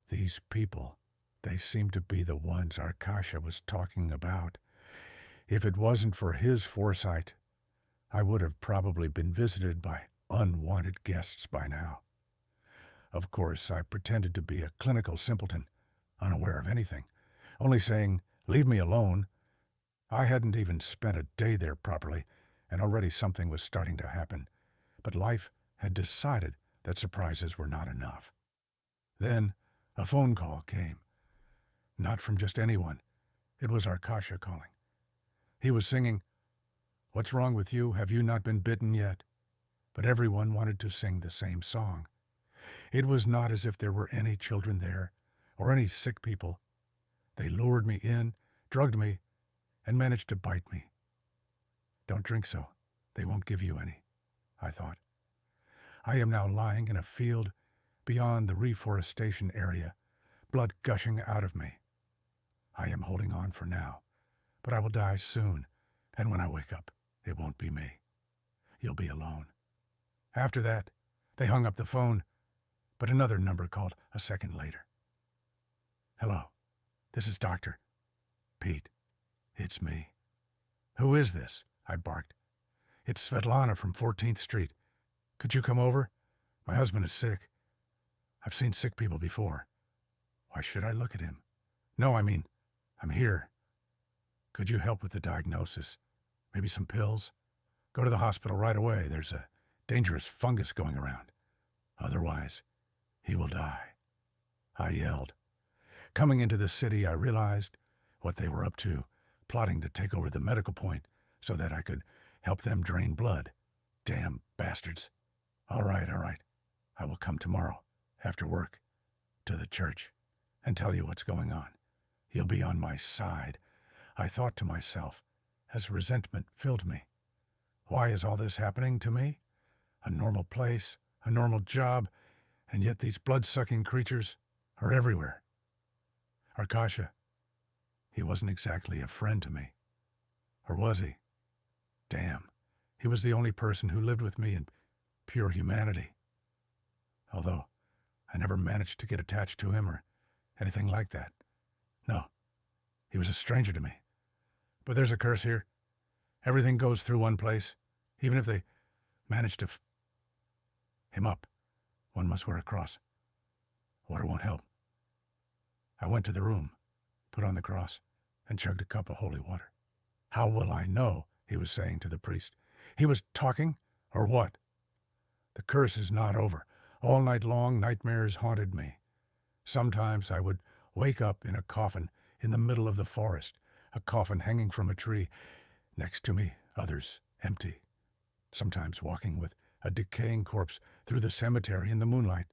These people, they seem to be the ones Arkasha was talking about. If it wasn't for his foresight, I would have probably been visited by unwanted guests by now. Of course, I pretended to be a clinical simpleton, unaware of anything, only saying, "Leave me alone." I hadn't even spent a day there properly, and already something was starting to happen. But life had decided that surprises were not enough. Then a phone call came. Not from just anyone. It was Arkasha calling. He was singing, "What's wrong with you? Have you not been bitten yet?" But everyone wanted to sing the same song. It was not as if there were any children there, or any sick people. They lured me in, drugged me, and managed to bite me. Don't drink so. They won't give you any, I thought. I am now lying in a field beyond the reforestation area, blood gushing out of me. I am holding on for now, but I will die soon, and when I wake up, it won't be me. You'll be alone. After that, they hung up the phone, but another number called a second later. "Hello, this is Dr. Pete. It's me." "Who is this?" I barked. "It's Svetlana from 14th Street. Could you come over? My husband is sick. I've seen sick people before." Why should I look at him? "No, I mean, I'm here. Could you help with the diagnosis? Maybe some pills? Go to the hospital right away. There's a dangerous fungus going around. Otherwise, he will die." I yelled. Coming into the city, I realized what they were up to, plotting to take over the medical point so that I could help them drain blood. Damn bastards. All right. I will come tomorrow, after work, to the church, and tell you what's going on. You'll be on my side, I thought to myself, as resentment filled me. Why is all this happening to me? A normal place, a normal job, and yet these blood-sucking creatures are everywhere. Arkasha, he wasn't exactly a friend to me. Or was he? Damn, he was the only person who lived with me in pure humanity. Although I never managed to get attached to him or anything like that. No, he was a stranger to me. But there's a curse here. Everything goes through one place, even if they manage to him up. One must wear a cross. Water won't help. I went to the room, put on the cross, and chugged a cup of holy water. "How will I know?" he was saying to the priest. He was talking, or what? "The curse is not over. All night long, nightmares haunted me. Sometimes I would wake up in a coffin in the middle of the forest, a coffin hanging from a tree. Next to me, others, empty. Sometimes walking with a decaying corpse through the cemetery in the moonlight.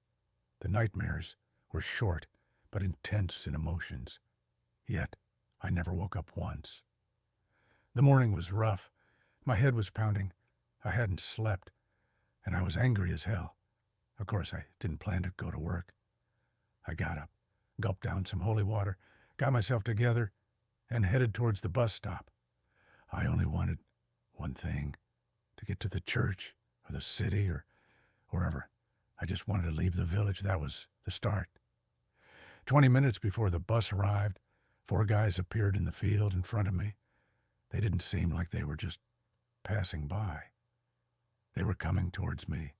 The nightmares were short, but intense in emotions. Yet, I never woke up once. The morning was rough. My head was pounding. I hadn't slept, and I was angry as hell. Of course, I didn't plan to go to work. I got up, gulped down some holy water, got myself together, and headed towards the bus stop. I only wanted one thing, to get to the church or the city or wherever. I just wanted to leave the village. That was the start. 20 minutes before the bus arrived, 4 guys appeared in the field in front of me. They didn't seem like they were just passing by. They were coming towards me.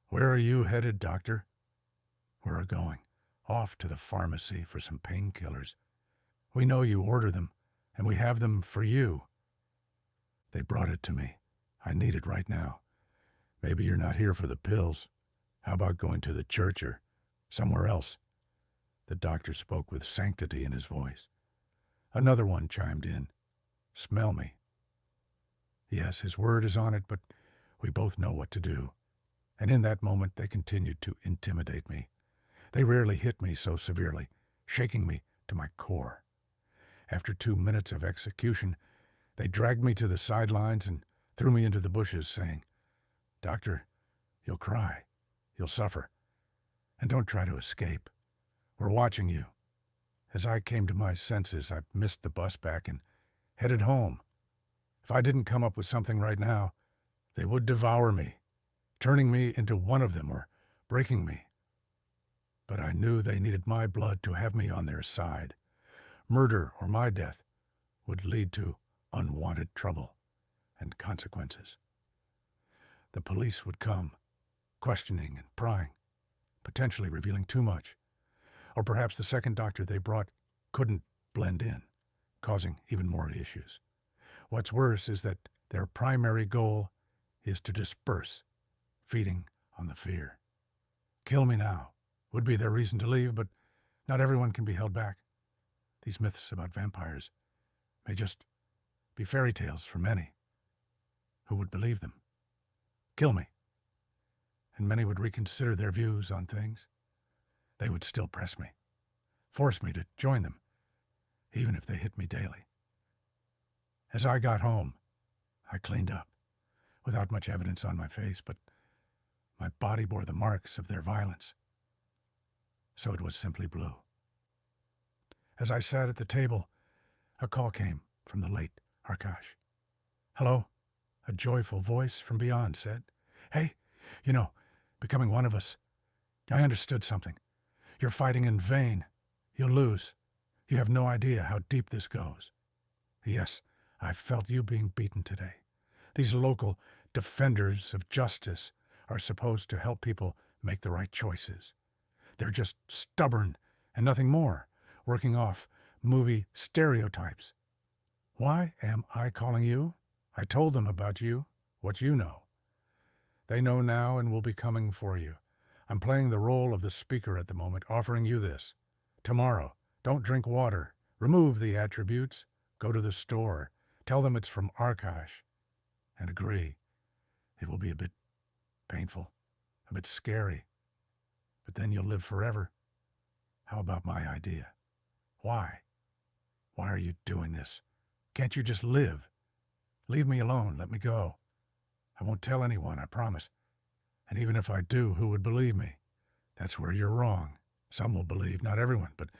"Where are you headed, doctor?" "We're going. Off to the pharmacy for some painkillers. We know you order them, and we have them for you." They brought it to me. I need it right now. "Maybe you're not here for the pills. How about going to the church or somewhere else?" The doctor spoke with sanctity in his voice. Another one chimed in. "Smell me." Yes, his word is on it, but we both know what to do. And in that moment, they continued to intimidate me. They rarely hit me so severely, shaking me to my core. After 2 minutes of execution, they dragged me to the sidelines and threw me into the bushes, saying, "Doctor, you'll cry. You'll suffer. And don't try to escape. We're watching you." As I came to my senses, I missed the bus back and headed home. If I didn't come up with something right now, they would devour me, turning me into one of them or breaking me. But I knew they needed my blood to have me on their side. Murder or my death would lead to unwanted trouble and consequences. The police would come, questioning and prying, potentially revealing too much. Or perhaps the second doctor they brought couldn't blend in, causing even more issues. What's worse is that their primary goal is to disperse, feeding on the fear. Kill me now would be their reason to leave, but not everyone can be held back. These myths about vampires may just be fairy tales for many. Who would believe them? Kill me, and many would reconsider their views on things. They would still press me, force me to join them, even if they hit me daily. As I got home, I cleaned up, without much evidence on my face, but my body bore the marks of their violence. So it was simply blue. As I sat at the table, a call came from the late Arkash. "Hello?" A joyful voice from beyond said. "Hey, becoming one of us. I understood something. You're fighting in vain. You'll lose. You have no idea how deep this goes. Yes, I felt you being beaten today. These local defenders of justice are supposed to help people make the right choices. They're just stubborn and nothing more, working off movie stereotypes. Why am I calling you? I told them about you, what you know. They know now and will be coming for you. I'm playing the role of the speaker at the moment, offering you this. Tomorrow, don't drink water. Remove the attributes. Go to the store. Tell them it's from Arkash. And agree. It will be a bit painful, a bit scary. But then you'll live forever. How about my idea? Why? Why are you doing this? Can't you just live? Leave me alone. Let me go. I won't tell anyone, I promise. And even if I do, who would believe me? That's where you're wrong. Some will believe, not everyone, but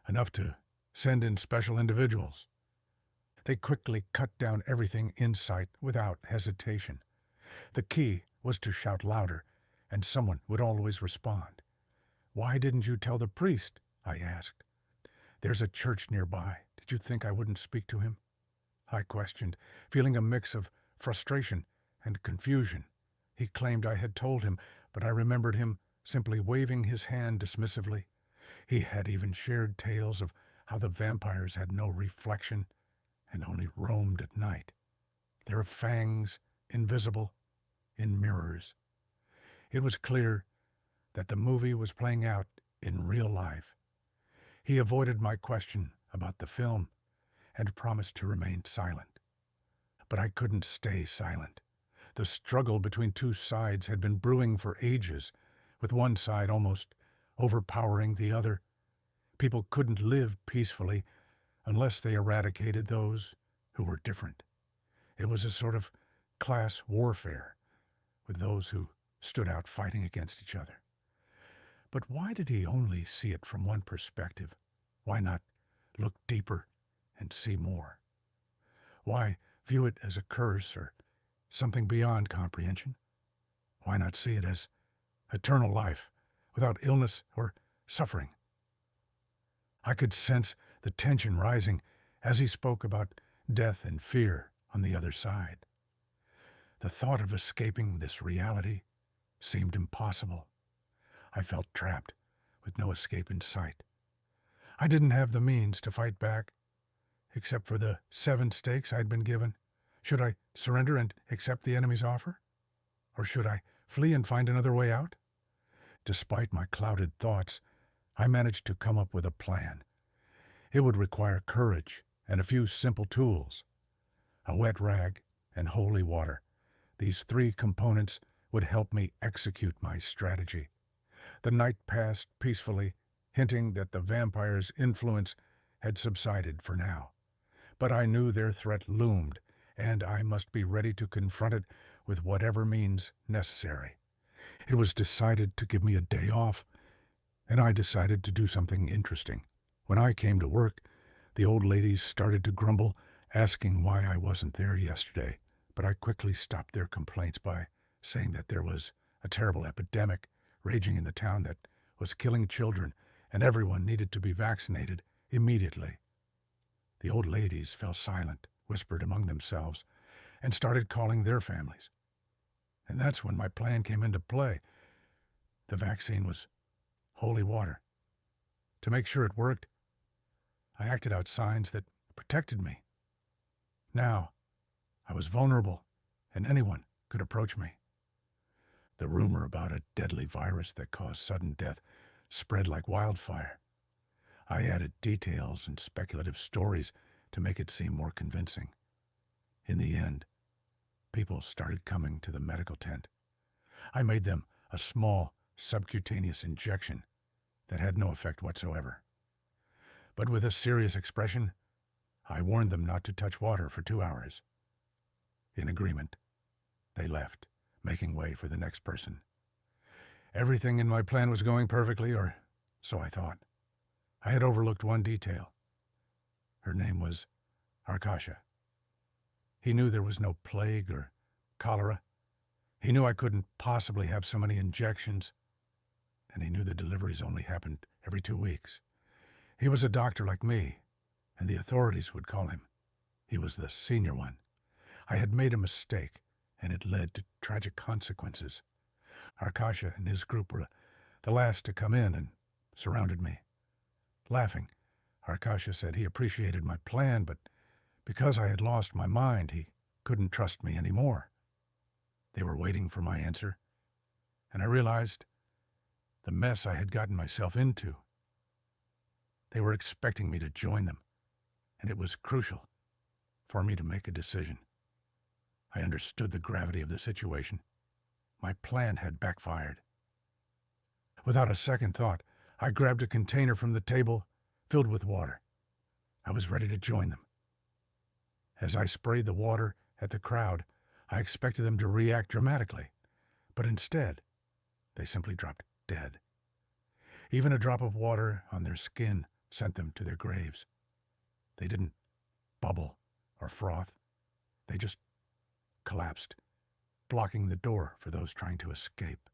enough to send in special individuals." They quickly cut down everything in sight without hesitation. The key was to shout louder, and someone would always respond. "Why didn't you tell the priest?" I asked. "There's a church nearby. Did you think I wouldn't speak to him?" I questioned, feeling a mix of frustration and confusion. He claimed I had told him, but I remembered him simply waving his hand dismissively. He had even shared tales of how the vampires had no reflection and only roamed at night, their fangs invisible in mirrors. It was clear that the movie was playing out in real life. He avoided my question about the film and promised to remain silent. But I couldn't stay silent. The struggle between two sides had been brewing for ages, with one side almost overpowering the other. People couldn't live peacefully unless they eradicated those who were different. It was a sort of class warfare, with those who stood out fighting against each other. But why did he only see it from one perspective? Why not look deeper and see more? Why view it as a curse or something beyond comprehension? Why not see it as eternal life, without illness or suffering? I could sense the tension rising as he spoke about death and fear on the other side. The thought of escaping this reality seemed impossible. I felt trapped, with no escape in sight. I didn't have the means to fight back, except for the 7 stakes I'd been given. Should I surrender and accept the enemy's offer? Or should I flee and find another way out? Despite my clouded thoughts, I managed to come up with a plan. It would require courage and a few simple tools. A wet rag and holy water. These 3 components would help me execute my strategy. The night passed peacefully, hinting that the vampire's influence had subsided for now. But I knew their threat loomed, and I must be ready to confront it with whatever means necessary. It was decided to give me a day off, and I decided to do something interesting. When I came to work, the old ladies started to grumble, asking why I wasn't there yesterday, but I quickly stopped their complaints by saying that there was a terrible epidemic raging in the town that was killing children, and everyone needed to be vaccinated immediately. The old ladies fell silent, whispered among themselves, and started calling their families. And that's when my plan came into play. The vaccine was holy water. To make sure it worked, I acted out signs that protected me. Now, I was vulnerable, and anyone could approach me. The rumor about a deadly virus that caused sudden death spread like wildfire. I added details and speculative stories to make it seem more convincing. In the end, people started coming to the medical tent. I made them a small subcutaneous injection that had no effect whatsoever. But with a serious expression, I warned them not to touch water for 2 hours. In agreement, they left, making way for the next person. Everything in my plan was going perfectly, or so I thought. I had overlooked one detail. Her name was Arkasha. He knew there was no plague or cholera. He knew I couldn't possibly have so many injections, and he knew the deliveries only happened every 2 weeks. He was a doctor like me, and the authorities would call him. He was the senior one. I had made a mistake, and it led to tragic consequences. Arkasha and his group were the last to come in and surrounded me. Laughing, Arkasha said he appreciated my plan, but because I had lost my mind, he couldn't trust me anymore. They were waiting for my answer, and I realized the mess I had gotten myself into. They were expecting me to join them, and it was crucial for me to make a decision. I understood the gravity of the situation. My plan had backfired. Without a second thought, I grabbed a container from the table filled with water. I was ready to join them. As I sprayed the water at the crowd, I expected them to react dramatically, but instead, they simply dropped dead. Even a drop of water on their skin sent them to their graves. They didn't bubble or froth. They just collapsed, blocking the door for those trying to escape.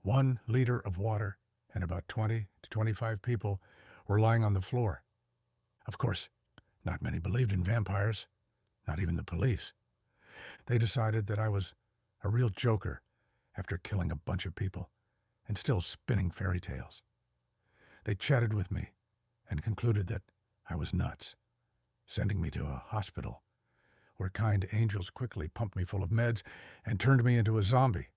1 liter of water and about 20 to 25 people were lying on the floor. Of course, not many believed in vampires, not even the police. They decided that I was a real joker after killing a bunch of people and still spinning fairy tales. They chatted with me and concluded that I was nuts, sending me to a hospital where kind angels quickly pumped me full of meds and turned me into a zombie.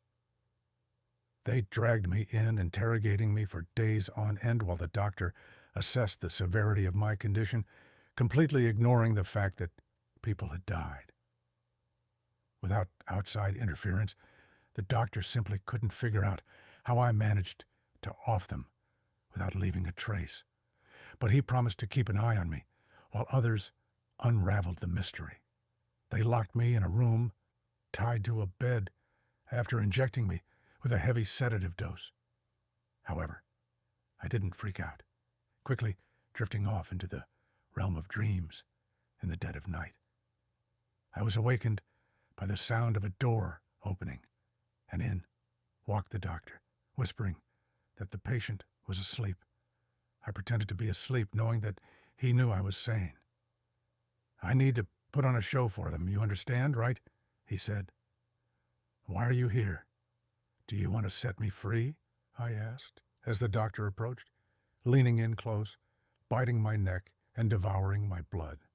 They dragged me in, interrogating me for days on end while the doctor assessed the severity of my condition, completely ignoring the fact that people had died. Without outside interference, the doctor simply couldn't figure out how I managed to off them without leaving a trace. But he promised to keep an eye on me while others unraveled the mystery. They locked me in a room, tied to a bed, after injecting me with a heavy sedative dose. However, I didn't freak out, quickly drifting off into the realm of dreams in the dead of night. I was awakened by the sound of a door opening, and in walked the doctor, whispering that the patient was asleep. I pretended to be asleep, knowing that he knew I was sane. "I need to put on a show for them, you understand, right?" he said. "Why are you here? Do you want to set me free?" I asked, as the doctor approached, leaning in close, biting my neck and devouring my blood.